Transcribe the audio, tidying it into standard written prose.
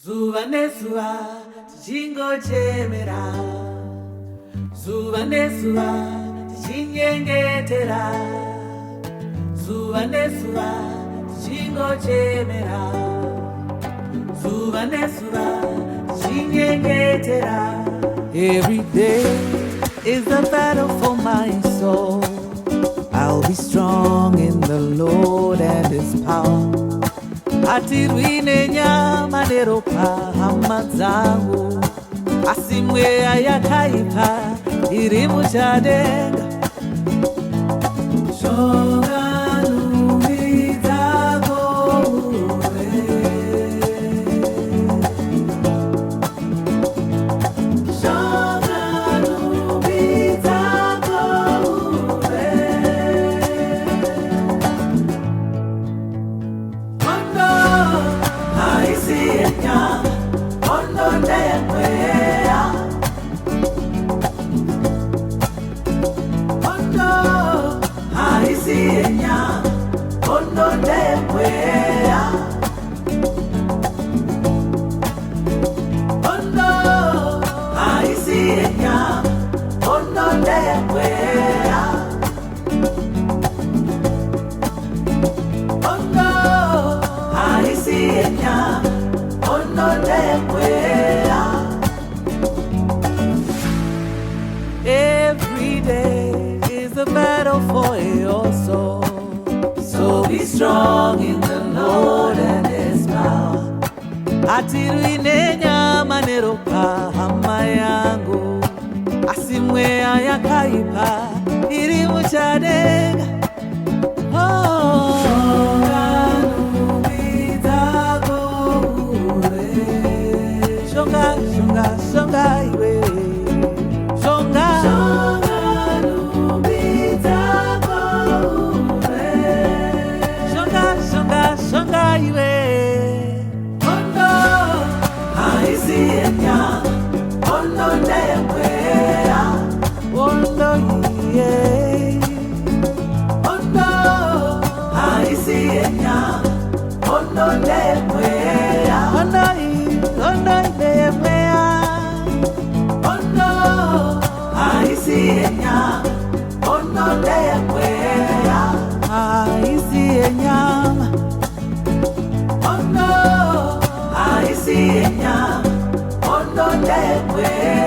Zuva nezuva tichingochemera, zuva nezuva tichinyengetera, zuva nezuva tichingochemera, zuva nezuva tichinyengetera. Every day is a battle for my soul. I'll be strong in the Lord and His power. Atirwine nyama neropa hama dzangu, asi mweya yakaipa iri muchadenga. Shonga nhumbi dzako uve, shonga nhumbi dzako uve. Hondo haisienya, Hondo ndemweya, Hondo haisienya, Hondo ndemweya, Hondo haisienya, Hondo ndemweya, Hondo haisienya, Hondo ndemweya. Every day is a battle for your soul. So be strong in the Lord and His power. Atirwine nyama neropa hama yangu, asi mweya yakaipa iri muchadenga. Oh, shonga nhumbi dzako uve, shonga, shonga, shonga iwe, shonga, shonga nhumbi dzako uve, shonga, shonga, shonga iwe. Hondo haisienya, Hondo ndemweya, Hondo iye, Hondo haisienya, Hondo ndemweya, Hondo ndemweya, Hondo haisienya, Hondo ndemweya, haisienya, Hondo haisienya, Hondo ndemweya.